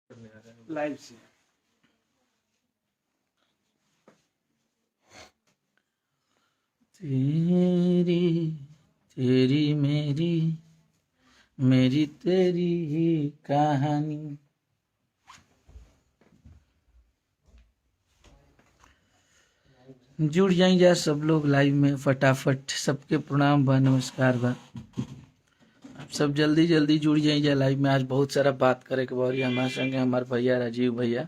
Live से। तेरी तेरी मेरी मेरी तेरी कहानी। जुड़ जाइए सब लोग लाइव में फटाफट। सबके प्रणाम बा, नमस्कार बा। आप सब जल्दी जल्दी जुड़ जाइए लाइव में। आज बहुत सारा बात करे के बारी हमारे संगे हमारे भैया राजीव भैया,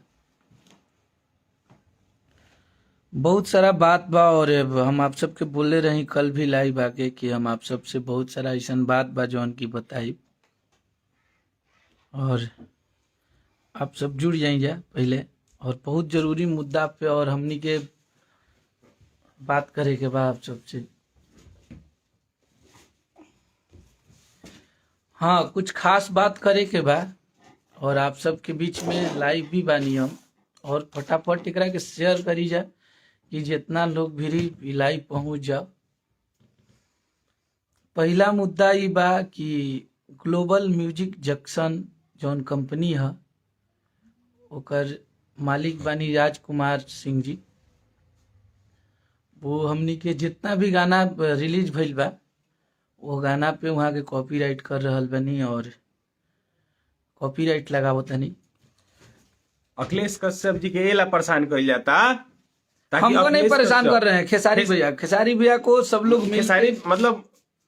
बहुत सारा बात बा। और अब हम आप सबके बोले रही कल भी लाइव आके कि हम आप सबसे बहुत सारा ऐसा बात बा जौन की बताई, और आप सब जुड़ जाइए पहले। और बहुत जरूरी मुद्दा पे और हमनी के बात करे के बा आप सबसे। हाँ, कुछ खास बात करे के बा और आप सबके बीच में लाइव भी बानी हम। और फटाफट एकरा के शेयर करी जा कि जितना लोग भी लाइव पहुंच जाओ। पहला मुद्दा ई बा कि ग्लोबल म्यूजिक जंक्शन जौन कंपनी है ओकर मालिक बानी राजकुमार सिंह जी। वो हमनी के जितना भी गाना रिलीज भइल बा वो गाना पे वहाँ के कॉपीराइट कर रहल बनी और कॉपीराइट लगावतनी। अखिलेश कश्यप जी के एला परेशान कइल जाता ताकि हमको नहीं अखिलेश परेशान कश्यप कर रहे हैं, खेसारी भैया को सब लोग मिल खेसारी मतलब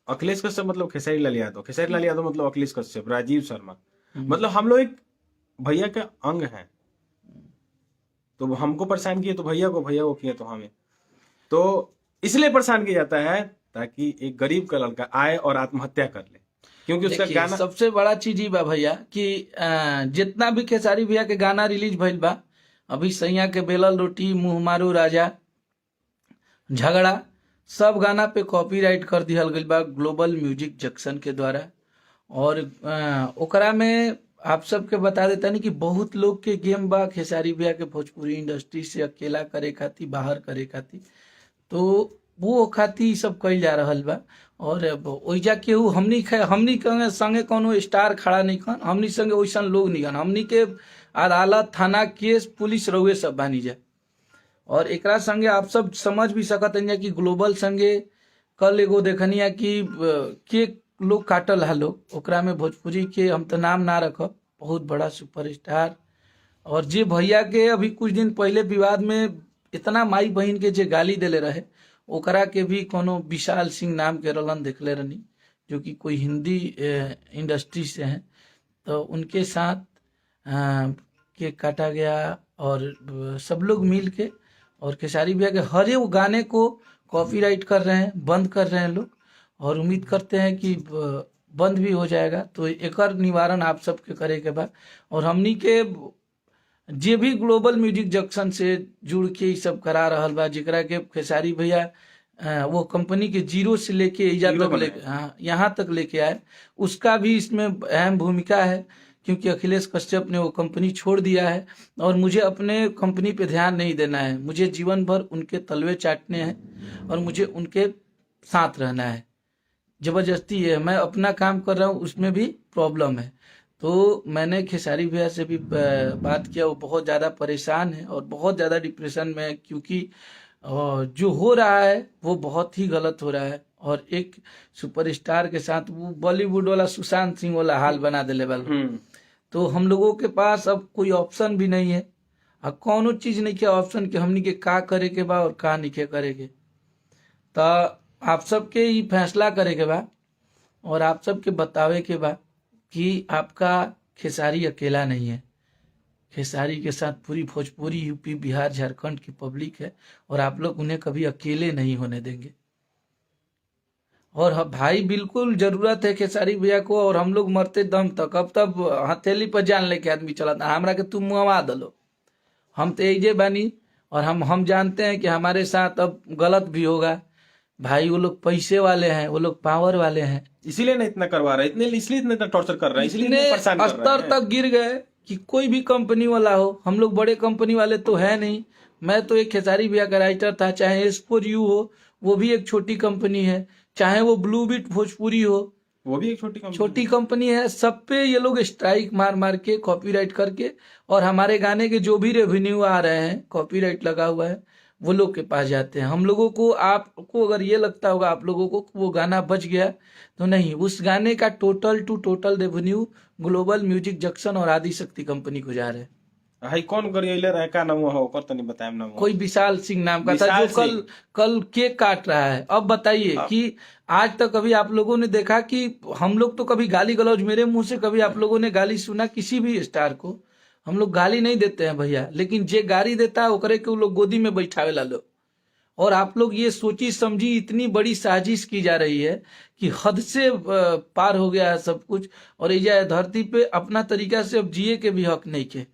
अखिलेश कश्यप मतलब खेसारी लाल यादव, खेसारी लाल यादव मतलब अखिलेश कश्यप, राजीव शर्मा, मतलब हम लोग एक भैया के अंग हैं। तो हमको परेशान किए तो भैया को किए तो हमें, तो इसलिए परेशान किया जाता है ताकि एक गरीब का लड़का आए और आत्महत्या कर ले, क्योंकि उसका देखिए, गाना सबसे बड़ा चीज ही बा भैया कि जितना भी खेसारी भैया के गाना रिलीज भइल बा, अभी सैया के बेलल रोटी, मुंह मारू राजा, झगड़ा, सब गाना पे कॉपीराइट कर दिहल गइल बा ग्लोबल म्यूजिक जंक्शन के द्वारा। और ओकरा में आप सबके बता देता नहीं कि बहुत लोग के गेम बा खेसारी भैया के भोजपुरी इंडस्ट्री से अकेला करे खातिर, बाहर करे खातिर। तो वो खातिर ई सब कइल जा रहल बा। और ओइजा केहू हमनी के संगे कोनो स्टार खड़ा नहीं खन, हमनी संगे वैसन लोग नहीं खन। हमनी के अदालत, थाना, केस, पुलिस रहुए सब बानी जा। और एकरा संगे आप सब समझ भी सकत हैं कि ग्लोबल संगे कल एगो देखनिया कि के लोग काटल है लोग, ओकरा में भोजपुरी के हम तो नाम ना रखब, बहुत बड़ा सुपरस्टार। और जे भैया के अभी कुछ दिन पहले विवाद में इतना माई बहन के जे गाली देले रहे, ओकरा के भी कोनो विशाल सिंह नाम के रलन देखले रहनी, जो कि कोई हिंदी इंडस्ट्री से हैं। तो उनके साथ केक काटा गया और सब लोग मिल के और खेसारी भैया के हर एक गाने को कॉपीराइट कर रहे हैं, बंद कर रहे हैं लोग। और उम्मीद करते हैं कि बंद भी हो जाएगा। तो एकर निवारण आप सबके करे के बाद, और हमनी के जे भी ग्लोबल म्यूजिक जंक्शन से जुड़ के ये सब करा रहल बा, जेकरा के खेसारी भैया वो कंपनी के जीरो से लेके यहाँ तक लेके आए, उसका भी इसमें अहम भूमिका है। क्योंकि अखिलेश कश्यप ने वो कंपनी छोड़ दिया है और मुझे अपने कंपनी पे ध्यान नहीं देना है, मुझे जीवन भर उनके तलवे चाटने हैं और मुझे उनके साथ रहना है। जबरदस्ती है, मैं अपना काम कर रहा हूँ उसमें भी प्रॉब्लम है। तो मैंने खेसारी भैया से भी बात किया, वो बहुत ज़्यादा परेशान है और बहुत ज़्यादा डिप्रेशन में है, क्योंकि जो हो रहा है वो बहुत ही गलत हो रहा है। और एक सुपरस्टार के साथ वो बॉलीवुड वाला सुशांत सिंह वाला हाल बना दिले वाला। तो हम लोगों के पास अब कोई ऑप्शन भी नहीं है, अब कौनो चीज नहीं के ऑप्शन के हमनी के का करे के बा और का नहीं के करे के। तो आप सबके ही फैसला करे के बा और आप सबके बतावे के बा कि आपका खेसारी अकेला नहीं है। खेसारी के साथ पूरी भोजपुरी, यूपी, बिहार, झारखंड की पब्लिक है और आप लोग उन्हें कभी अकेले नहीं होने देंगे। और भाई बिल्कुल जरूरत है खेसारी भैया को, और हम लोग मरते दम तक। अब तब हथेली पर जान लेके आदमी चला था, हमरा के तुम मुआवा दलो, हम तो एजे बानी। और हम जानते हैं कि हमारे साथ अब गलत भी होगा। भाई वो लोग पैसे वाले हैं, वो लोग पावर वाले हैं, इसीलिए नहीं इतना करवा रहे, इसलिए इतना टॉर्चर कर रहे हैं, इसलिए इतने इतने परेशान कर रहे स्तर हैं। तक गिर गए कि कोई भी कंपनी वाला हो, हम लोग बड़े कंपनी वाले तो है नहीं। मैं तो एक खेसारी भैया का राइटर था, चाहे S4U हो, वो भी एक छोटी कंपनी है, चाहे वो ब्लू बीट भोजपुरी हो, वो भी एक छोटी कंपनी छोटी कंपनी है। सब पे ये लोग स्ट्राइक मार मार के कॉपीराइट करके, और हमारे गाने के जो भी रेवेन्यू आ रहे हैं, कॉपीराइट लगा हुआ है, वो लोग के पास जाते हैं। हम लोगों को, आपको अगर ये लगता होगा आप लोगों को वो गाना बच गया, तो नहीं, उस गाने का total revenue global music junction और आदि शक्ति कंपनी को जा रहे हैं। हाई कौन गरियले रहे, का नाम हो ओकर तनी बताएम नाम। कोई विशाल सिंह नाम का था, विशाल जो कल सिंह। कल केक काट रहा है। अब बताइए कि आज तक कभी आप लोगों ने देखा कि हम लोग तो कभी गाली गलौज, मेरे मुंह से कभी आप लोगों ने गाली सुना किसी भी स्टार को? हम लोग गाली नहीं देते हैं भैया, लेकिन जे गाली देता है ओकरे के वो लोग गोदी में बैठावे ला लो। और आप लोग ये सोची समझी इतनी बड़ी साजिश की जा रही है कि हद से पार हो गया है सब कुछ, और ये धरती पे अपना तरीका से अब जिए के भी हक नहीं के।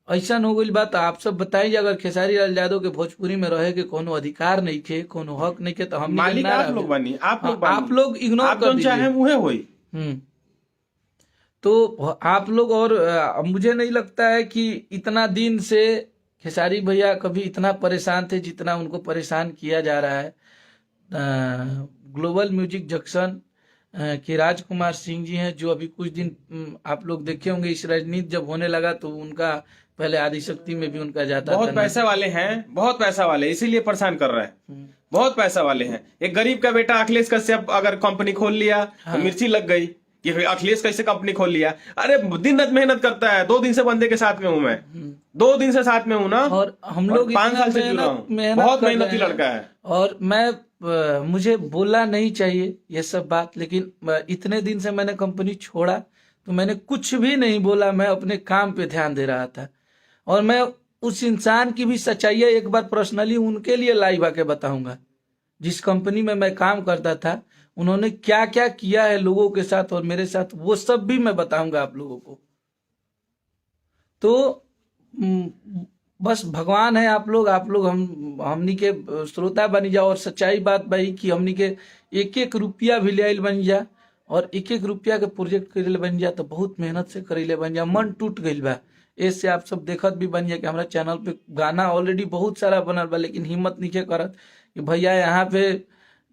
ऐसा हो गई बात। आप सब बताइए, अगर खेसारी लाल यादव के भोजपुरी में रहे के कोनो अधिकार नहीं खे, कोनो हक नहीं खे, तो हम मालिक आप लोग बनी, आप लोग इग्नोर आप कर जो चाहे मुहे होई। तो आप लोग, और मुझे नहीं लगता है कि इतना दिन से खेसारी भैया कभी इतना परेशान थे जितना उनको परेशान किया जा रहा है। ग्लोबल म्यूजिक जंक्शन के राजकुमार सिंह जी हैं, जो अभी कुछ दिन आप लोग देखे होंगे, इस राजनीति जब होने लगा तो उनका पहले आदिशक्ति में भी उनका जाता बहुत था। पैसे वाले हैं, बहुत पैसा वाले, इसीलिए परेशान कर रहा है। बहुत पैसा वाले हैं। एक गरीब का बेटा अखिलेश कश्यप अगर कंपनी खोल लिया तो मिर्ची लग गई कि अखिलेश कैसे कंपनी खोल लिया। अरे दिन रात मेहनत करता है, 2 दिन से बंदे के साथ में हूं मैं, 2 दिन से साथ में हूं ना, और हम लोग 5 साल से जुड़ा हूं। बहुत मेहनती लड़का है। और मैं मुझे बोलना नहीं चाहिए ये सब बात, लेकिन इतने दिन से मैंने कंपनी छोड़ा तो मैंने कुछ भी नहीं बोला, मैं अपने काम पे ध्यान दे रहा था। और मैं उस इंसान की भी सच्चाई एक बार पर्सनली उनके लिए लाइव आके बताऊंगा, जिस कंपनी में मैं काम करता था, उन्होंने क्या क्या किया है लोगों के साथ और मेरे साथ, वो सब भी मैं बताऊंगा आप लोगों को। तो बस भगवान है आप लोग हमनी के श्रोता बनी जाओ। और सच्चाई बात भाई कि हमनी के एक एक रुपया भी ले बन जा, और एक एक रुपया के प्रोजेक्ट करे बन जा, तो बहुत मेहनत से करेले बन जा। मन टूट गई बा इससे। आप सब देखत भी बन जा कि हमारा चैनल पे गाना ऑलरेडी बहुत सारा बनल बा, लेकिन हिम्मत नहीं करत कि भैया यहाँ पे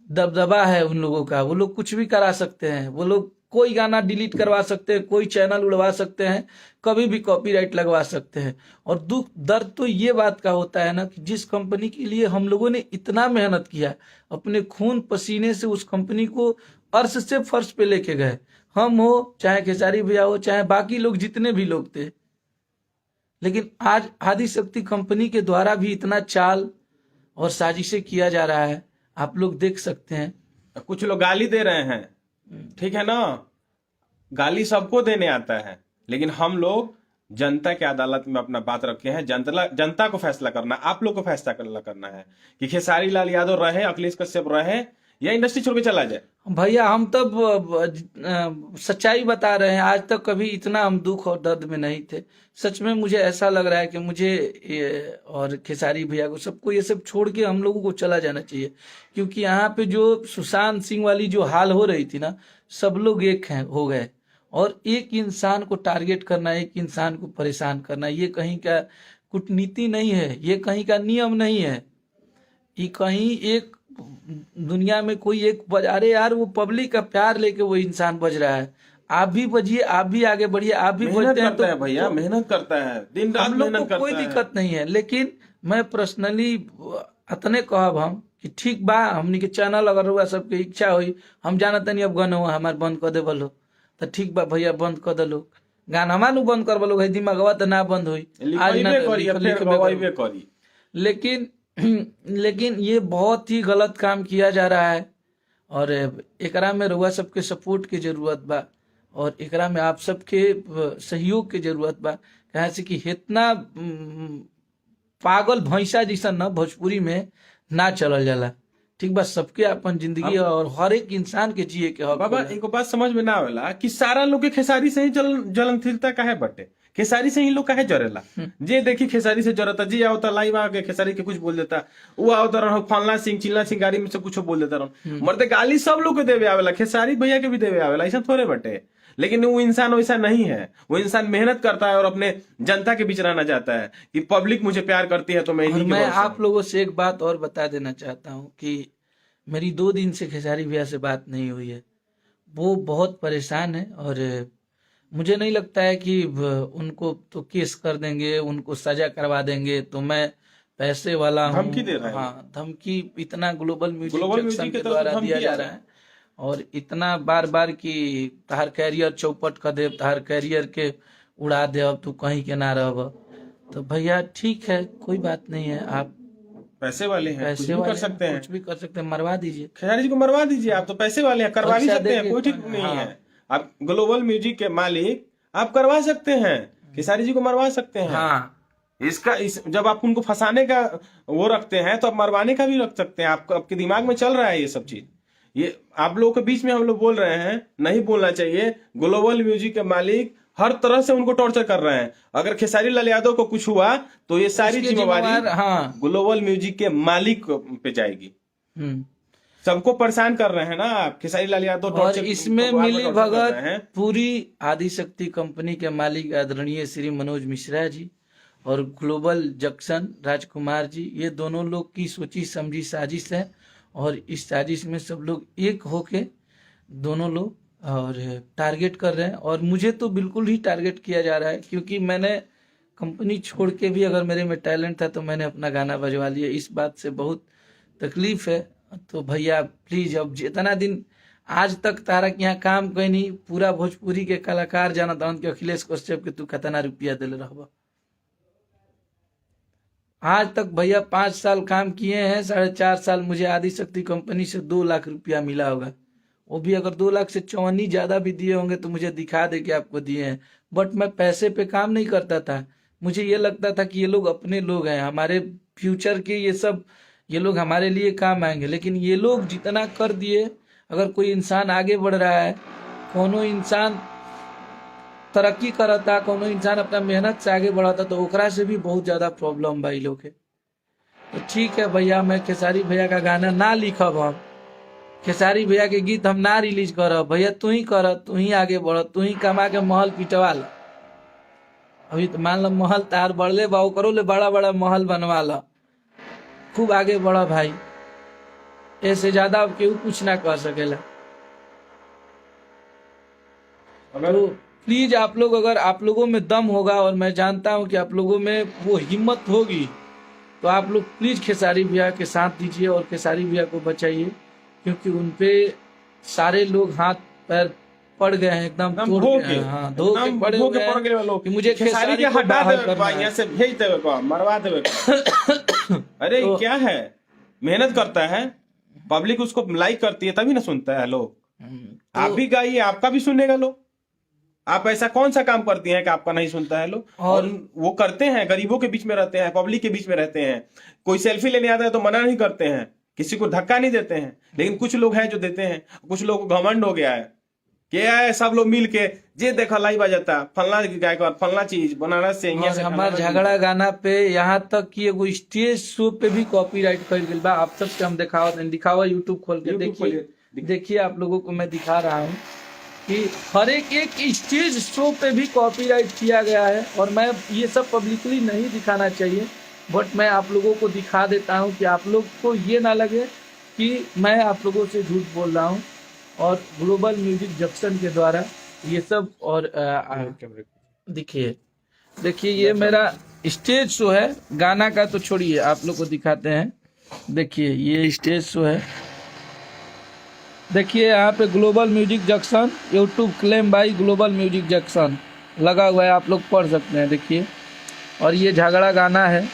दबदबा है उन लोगों का, वो लोग कुछ भी करा सकते हैं, वो लोग कोई गाना डिलीट करवा सकते हैं, कोई चैनल उड़वा सकते हैं, कभी भी कॉपीराइट लगवा सकते हैं। और दुख दर्द तो ये बात का होता है ना कि जिस कंपनी के लिए हम लोगों ने इतना मेहनत किया, अपने खून पसीने से उस कंपनी को अर्श से फर्श पे लेके गए, हम हो चाहे खेसारी भैया हो चाहे बाकी लोग जितने भी लोग थे, लेकिन आज आदिशक्ति कंपनी के द्वारा भी इतना चाल और साजिशें किया जा रहा है, आप लोग देख सकते हैं। कुछ लोग गाली दे रहे हैं, ठीक है ना, गाली सबको देने आता है, लेकिन हम लोग जनता के अदालत में अपना बात रखे हैं। जनता को फैसला करना, आप लोग को फैसला करना है कि खेसारी लाल यादव रहे, अखिलेश कश्यप रहे, या इंडस्ट्री छोड़ के चला जाए। भैया हम तब सच्चाई बता रहे हैं, आज तक कभी इतना हम दुख और दर्द में नहीं थे। सच में मुझे ऐसा लग रहा है कि मुझे और खेसारी भैया को, सबको ये सब छोड़ के हम लोगों को चला जाना चाहिए, क्योंकि यहाँ पे जो सुशांत सिंह वाली जो हाल हो रही थी ना, सब लोग एक हो गए। और एक इंसान को टारगेट करना, एक इंसान को परेशान करना, ये कहीं का कूटनीति नहीं है, ये कहीं का नियम नहीं है, ये कहीं एक दुनिया में कोई एक अरे यार वो पब्लिक का प्यार लेके वो इंसान बज रहा है। आप भी बजिए, आप भी आगे बढ़िए, आप भी बजते हैं तो भैया मेहनत करता है, दिन रात मेहनत करता है, कोई दिक्कत नहीं है। लेकिन मैं पर्सनली अतने कहब हम कि ठीक बा, हमनी के चैनल अगर हुआ सबके इच्छा हुई, हम जानत नहीं अब गाना हुआ हमारे बंद कर दे बोलो तो ठीक बा भैया, बंद कर दे लोग गाना हमारे बंद कर बोलो, दिमागवा तो ना बंद हुई आज ना, लेकिन ये बहुत ही गलत काम किया जा रहा है। और एकरा में रउआ सबके सपोर्ट की जरूरत बा, और एकरा में आप सबके सहयोग की जरूरत बा, कहे से कि इतना पागल भैंसा जैसा न भोजपुरी में ना चलल जाला। ठीक बा, सबके अपन जिंदगी और हर एक इंसान के जिए के हक। बाबा एक बात समझ में ना आवेला कि सारा लोग के खेसारी से ही जलन थिरता काहे बटे, खेसारी से ही लोग काहे जरेला। जे देखी खेसारी से जरता, जी आओ लाइव आके खेसारी के कुछ बोल देता, वो आओ रहो फलना सिंह चिल्ला सिंह गाड़ी में से कुछ बोल देता रहो, मरते गाली सब लोग के देवे आवेला, खेसारी भैया के भी देवे आवेला, ऐसा थोड़े बटे। लेकिन वो इंसान वैसा नहीं है, वो इंसान मेहनत करता है और अपने जनता के बीच रहना चाहता है कि पब्लिक मुझे प्यार करती है। तो मैं आप लोगों से एक बात और बता देना चाहता हूँ कि मेरी 2 दिन से खेसारी भैया से बात नहीं हुई है। वो बहुत परेशान है। और मुझे नहीं लगता है कि उनको तो केस कर देंगे, उनको सजा करवा देंगे, तो मैं पैसे वाला हूँ। धमकी दे रहा है हाँ, धमकी इतना global music global junction music की के तरफ द्वारा से दिया धमकी जा आ रहा रहा है। है, और इतना बार बार कि तहार कैरियर चौपट कर दे, तहार कैरियर के उड़ा दे, अब तू कहीं के ना रह। तो भैया ठीक है, कोई बात नहीं है, आप पैसे वाले हैं, कुछ पैसे भी कर वाले हैं, सकते हैं। कुछ भी कर सकते हैं, मरवा दीजिए। खेसारी जी को मरवा दीजिए, आप तो पैसे वाले हैं, करवा भी पैसा सकते हैं, देके कोई ठीक नहीं हाँ। है। आप ग्लोबल म्यूजिक के मालिक, आप करवा सकते हैं, खेसारी जी को मरवा सकते हैं। हाँ, जब आप उनको फंसाने का वो रखते हैं, तो आप मरवाने का भी रख सकते हैं। आपके दिमाग में चल रहा है ये सब चीज। ये आप लोगों के बीच में हम लोग बोल रहे हैं, नहीं बोलना चाहिए। ग्लोबल म्यूजिक के मालिक हर तरह से उनको टॉर्चर कर रहे हैं। अगर खेसारी लाल यादव को कुछ हुआ तो ये सारी इसके जिम्मेवारी जिम्मेवार हाँ। ग्लोबल म्यूजिक के मालिक पे जाएगी। हम्म। सबको परेशान कर रहे हैं ना आप। खेसारी लाल यादव और टॉर्चर इसमें को बार-बार मिली टॉर्चर कर भगत रहे हैं। पूरी आदिशक्ति कंपनी के मालिक आदरणीय श्री मनोज मिश्रा जी और ग्लोबल जंक्शन राजकुमार जी, ये दोनों लोग की सोची समझी साजिश है। और इस साजिश में सब लोग एक होके दोनों लोग और टारगेट कर रहे हैं। और मुझे तो बिल्कुल ही टारगेट किया जा रहा है, क्योंकि मैंने कंपनी छोड़ के भी अगर मेरे में टैलेंट था तो मैंने अपना गाना बजवा लिया। इस बात से बहुत तकलीफ है। तो भैया प्लीज, अब जितना दिन आज तक तारा के यहाँ काम कोई नहीं, पूरा भोजपुरी के कलाकार जाना था कि अखिलेश कश्यप के तू कितना रुपया दिल रहबा। आज तक भैया 5 साल काम किए हैं, 4.5 साल मुझे आदिशक्ति कंपनी से 2 लाख रुपया मिला होगा। वो भी अगर 2 लाख से 54 ज्यादा भी दिए होंगे तो मुझे दिखा दे कि आपको दिए हैं। बट मैं पैसे पे काम नहीं करता था। मुझे ये लगता था कि ये लोग अपने लोग हैं, हमारे फ्यूचर के, ये लोग हमारे लिए काम आएंगे। लेकिन ये लोग जितना कर दिए, अगर कोई इंसान आगे बढ़ रहा है, कोनो इंसान तरक्की करता, कोनो इंसान अपना मेहनत से आगे बढ़ाता, तो ओकरा से भी बहुत ज्यादा प्रॉब्लम भाई लोग के। तो ठीक है भैया, मैं खेसारी भैया का गाना ना लिखब, हम खेसारी भैया के गीत हम ना रिलीज करब। भैया तू ही कर, तू ही आगे बढ़, तू ही कमा के महल पिटवा ला। अभी तो मान लो महल तार बढ़ले बा, करो ले बड़ा बड़ा महल बनवा ला, खूब आगे बढ़ा भाई। ऐसे ज्यादा अब केहू कुछ ना कर सकेला। तो प्लीज आप लोग, अगर आप लोगों में दम होगा, और मैं जानता हूं कि आप लोगों में वो हिम्मत होगी, तो आप लोग प्लीज खेसारी भैया के साथ दीजिए और खेसारी भैया को बचाइए, क्योंकि उनपे सारे लोग हाथ पैर पड़ गए हैं, एकदम तोड़ गए हैं। हाँ, धो के पड़े हुए हैं कि मुझे खेसारी के को हटा बाहर देवे, करना है। यहाँ से भेज देवे को, मरवा देवे को। अरे ये क्या है, मेहनत करता है, पब्लिक उसको लाइक करती है, तभी ना सुनता है लोग। आप भी गाइए, आपका भी सुनेगा लोग। आप ऐसा कौन सा काम करती हैं कि आपका नहीं सुनता है लोग? और वो करते हैं, गरीबों के बीच में रहते हैं, पब्लिक के बीच में रहते हैं। कोई सेल्फी लेने आता है तो मना नहीं करते हैं, किसी को धक्का नहीं देते हैं। लेकिन कुछ लोग हैं जो देते हैं। कुछ लोग को घमंड हो गया है, क्या है, सब लोग मिल के जे देखा लाई बजाता, फलना गायक, फलना चीज बनारस से, यहाँ से। हमार झगड़ा गाना पे यहाँ तक कि एगो स्टेज शो पे भी कॉपीराइट कर गई बा। आप सबके हम दिखावा यूट्यूब खोल के देखिए आप लोगों को मैं दिखा रहा हूँ कि हर एक स्टेज शो पे भी कॉपीराइट किया गया है। और मैं ये सब पब्लिकली नहीं दिखाना चाहिए, बट मैं आप लोगों को दिखा देता हूँ कि आप लोग को ये ना लगे कि मैं आप लोगों से झूठ बोल रहा हूँ। और ग्लोबल म्यूजिक जंक्शन के द्वारा ये सब, और देखिए ये मेरा स्टेज शो है। गाना का तो छोड़िए, आप लोग को दिखाते हैं। देखिए ये स्टेज शो है, देखिए यहाँ पे global music junction, YouTube claim by global music junction लगा हुआ है, आप लोग पढ़ सकते हैं। देखिए, और ये झगड़ा गाना है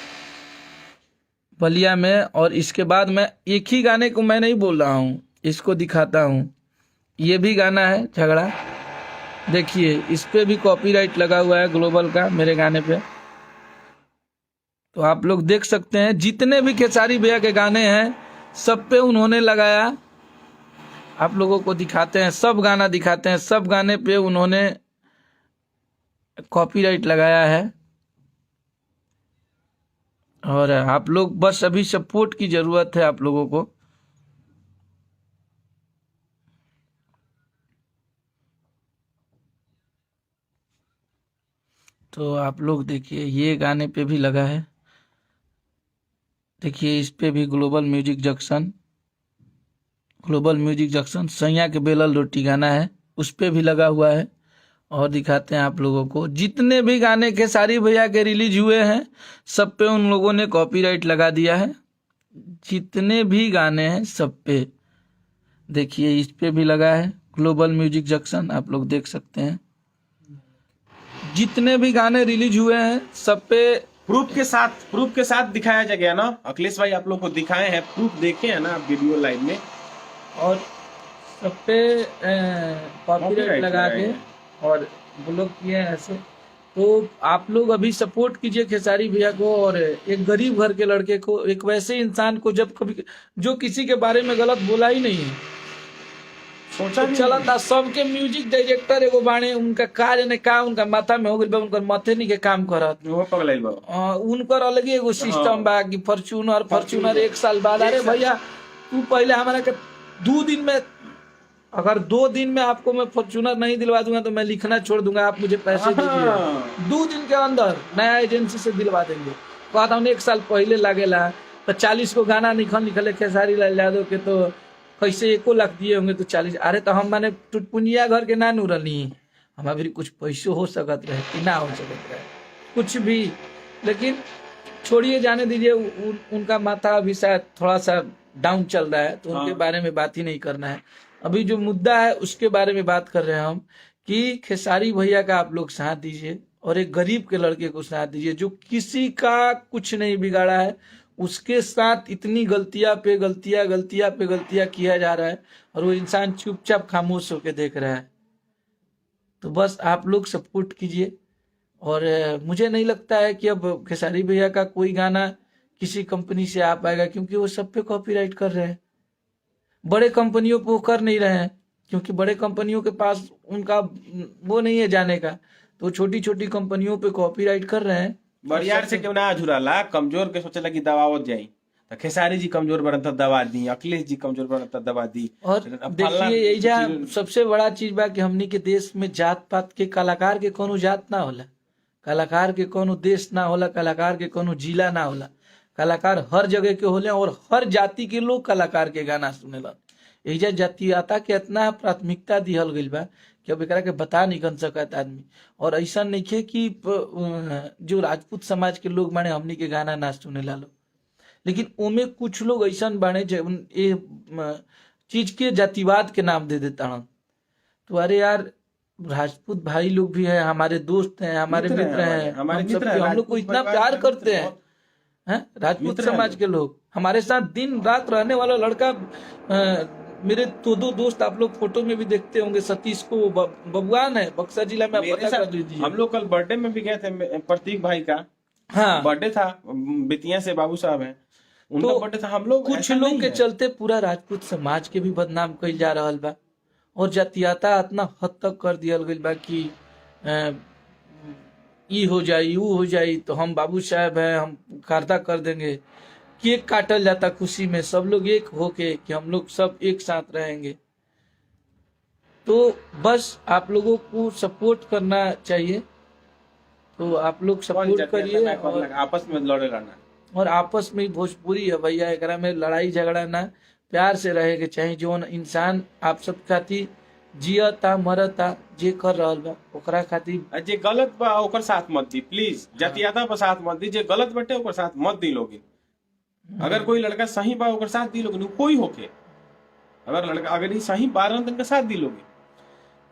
बलिया में। और इसके बाद मैं एक ही गाने को मैं नहीं बोल रहा हूँ, इसको दिखाता हूँ। ये भी गाना है झगड़ा, देखिए इस पे भी कॉपीराइट लगा हुआ है ग्लोबल का, मेरे गाने पे। तो आप लोग देख सकते हैं, जितने भी खेसारी भैया के गाने हैं सब पे उन्होंने लगाया। आप लोगों को दिखाते हैं, सब गाना दिखाते हैं, सब गाने पे उन्होंने कॉपीराइट लगाया है। और आप लोग बस अभी सपोर्ट की जरूरत है आप लोगों को। तो आप लोग देखिए, ये गाने पे भी लगा है, देखिए इस पे भी global music junction. Global music junction सैया के बेलल रोटी गाना है, उस पे भी लगा हुआ है। और दिखाते हैं आप लोगों को, जितने भी गाने खेसारी भैया के रिलीज हुए हैं सब पे उन लोगों ने कॉपीराइट लगा दिया है। जितने भी गाने हैं सब पे, देखिए इस पे भी लगा है ग्लोबल म्यूजिक जंक्शन, आप लोग देख सकते हैं। जितने भी गाने रिलीज हुए हैं सब पे प्रूफ के साथ दिखाया जा गया ना अखिलेश भाई, आप लोग को दिखाए हैं, प्रूफ देखे हैं ना आप वीडियो लाइव में, और सब पे कॉपीराइट लगा के और ब्लॉक किए हैं ऐसे। तो आप लोग अभी सपोर्ट कीजिए खेसारी भैया को, और एक गरीब घर के लड़के को, एक वैसे इंसान को जब कभी जो किसी के बारे में गलत बोला ही नहीं है, सोचा भी चला था। सबके म्यूजिक डायरेक्टर एगो बाणे, उनका कार्य ने का उनका माथा में हो गइल बा, उनकर माथे नहीं के काम करत, वो पगलाइल बा। उनकर अलग ही एगो सिस्टम बा कि फॉर्च्यूनर 1 साल बाद। अरे भैया तू पहले हमारा के 2 दिन में, अगर 2 दिन में आपको मैं फॉर्च्यूनर नहीं दिलवा दूंगा तो मैं लिखना छोड़ दूंगा, आप मुझे पैसे दीजिए। 2 दिन के अंदर नया एजेंसी से दिलवा देंगे। कहता हूँ 1 साल पहले लागेला तो 40 को गाना निकले खेसारी लाल यादव के, तो कैसे 1 लाख दिए होंगे तो 40। अरे तो हम माने टुटपुनिया घर के ना नूरनी, हमारे भी कुछ पैसे हो सकत रहे कि ना हो सकत रहे कुछ भी, लेकिन छोड़िए, जाने दीजिए। उनका माथा अभी शायद थोड़ा सा डाउन चल रहा है, तो उनके बारे में बात ही नहीं करना है। अभी जो मुद्दा है उसके बारे में बात कर रहे हैं हम, कि खेसारी भैया का आप लोग साथ दीजिए और एक गरीब के लड़के को साथ दीजिए जो किसी का कुछ नहीं बिगाड़ा है, उसके साथ इतनी गलतियां पे गलतियां किया जा रहा है और वो इंसान चुपचाप खामोश होकर देख रहा है। तो बस आप लोग सपोर्ट कीजिए। और मुझे नहीं लगता है कि अब खेसारी भैया का कोई गाना किसी कंपनी से आ पाएगा, क्योंकि वो सब पे कॉपीराइट कर रहे हैं। बड़े कंपनियों को कर नहीं रहे हैं, क्योंकि बड़े कंपनियों के पास उनका वो नहीं है जाने का, तो छोटी छोटी कंपनियों पे कॉपीराइट कर रहे हैं। बरियार से क्यों ना झुराला, कमजोर के सोचला कि दबावत जाई, तो खेसारी जी कमजोर बनत दबा दी, अखिलेश जी कमजोर बनत दबा दी। और देखिए यही जा सबसे बड़ा चीज बा कि हमनी के देश में जात पात के, कलाकार के कोनो जात ना होला, कलाकार के कोनो देश ना होला, कलाकार के कोनो जिला ना होला, कलाकार हर जगह के होले और हर जाति के लोग कलाकार के गाना सुनेला। एजा जातीयता के इतना प्राथमिकता दिहल गइल बा कि अब एकरा के बता नहीं कर सकत आदमी। और ऐसा नहीं है कि जो राजपूत समाज के लोग माने हमनी के गाना ना सुनेला लोग, लेकिन ओमे कुछ लोग ऐसा बाने जो ये चीज के जातिवाद के नाम दे देता हूँ। तो अरे यार, राजपूत भाई लोग भी है, हमारे दोस्त हैं, हमारे मित्र हैं, हम लोग को इतना प्यार करते हैं। राजपूत समाज के लोग हमारे साथ दिन रात रहने वाला लड़का, मेरे 2 दोस्त आप लोग फोटो में भी देखते होंगे, सतीश को बबुआन है, बक्सर जिला में, पता कर लीजिए। हम लोग कल बर्थडे में भी गए थे, प्रतीक भाई का बर्थडे था, बेतिया से बाबू साहब है, उनका बर्थडे था। हम लोग कुछ लोग के चलते पूरा राजपूत समाज के भी बदनाम कइल जा रहा बा, और जातीयता इतना हद तक कर दिया गई बा कि ई हो जाई वो हो जाई, तो हम बाबू साहब है, हम कार्दा कर देंगे। केक काटल जाता खुशी में, सब लोग एक होके कि हम लोग सब एक साथ रहेंगे। तो बस आप लोगों को सपोर्ट करना चाहिए, तो आप लोग सपोर्ट करिए और आपस में लड़े रहना, और आपस में भोजपुरी है भैया, एकरा में लड़ाई झगड़ा ना, प्यार से रहे के चाहिए। जो इंसान आप सब खातिर जियता मरता जे कर रहल बा ओकरा खातिर, जे गलत बा ओकर साथ मत दी प्लीज, जातीयता पर साथ मत दी, जे गलत बटे ओकर साथ मत दी लोगिन। अगर कोई लड़का सही बा ओकर साथ दी लोगिन, कोई होके अगर लड़का अगर ही सही बा रन के साथ दी लोगिन।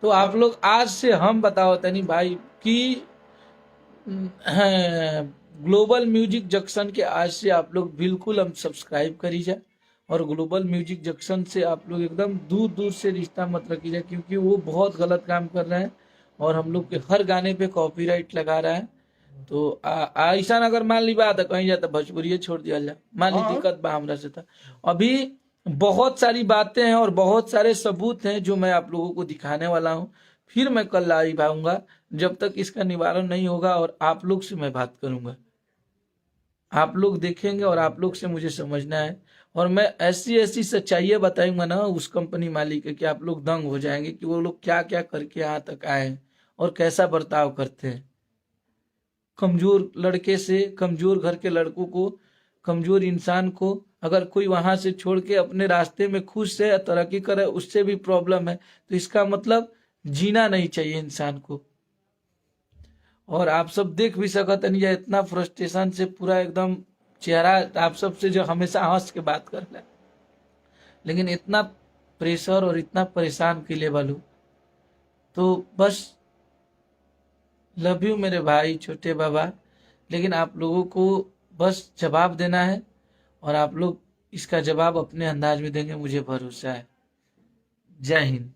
तो आप लोग आज से हम बताओ तनी भाई कि ग्लोबल म्यूजिक जंक्शन के आज से आप लोग बिल्कुल हम सब्सक्राइब करी जाए, और ग्लोबल म्यूजिक जंक्शन से आप लोग एकदम दूर दूर से रिश्ता मत रखी जाए, क्योंकि वो बहुत गलत काम कर रहे हैं और हम लोग के हर गाने पे कॉपीराइट लगा रहा है। तो ऐसा अगर मान ली बात कहीं जाता भोजपुरी छोड़ दिया जाए, मान ली दिक्कत बा हमरा से था। अभी बहुत सारी बातें हैं और बहुत सारे सबूत हैं जो मैं आप लोगों को दिखाने वाला हूँ, फिर मैं कल लाइव आऊंगा। जब तक इसका निवारण नहीं होगा और आप लोग से मैं बात करूंगा, आप लोग देखेंगे और आप लोग से मुझे समझना है, और मैं ऐसी ऐसी सच्चाइयां बताऊंगा ना उस कंपनी मालिक के कि आप लोग दंग हो जाएंगे कि वो लोग क्या क्या करके यहाँ तक आए और कैसा बर्ताव करते हैं। कमजोर लड़के से, कमजोर घर के लड़कों को कमजोर इंसान को अगर कोई वहां से छोड़ के अपने रास्ते में खुश है, तरक्की करे, उससे भी प्रॉब्लम है, तो इसका मतलब जीना नहीं चाहिए इंसान को। और आप सब देख भी सकत नहीं, या इतना फ्रस्ट्रेशन से पूरा एकदम चेहरा आप सब से जो हमेशा हंस के बात कर रहा है, लेकिन इतना प्रेशर और इतना परेशान के लिए वालू। तो बस लव यू मेरे भाई छोटे बाबा, लेकिन आप लोगों को बस जवाब देना है और आप लोग इसका जवाब अपने अंदाज में देंगे, मुझे भरोसा है। जय हिंद।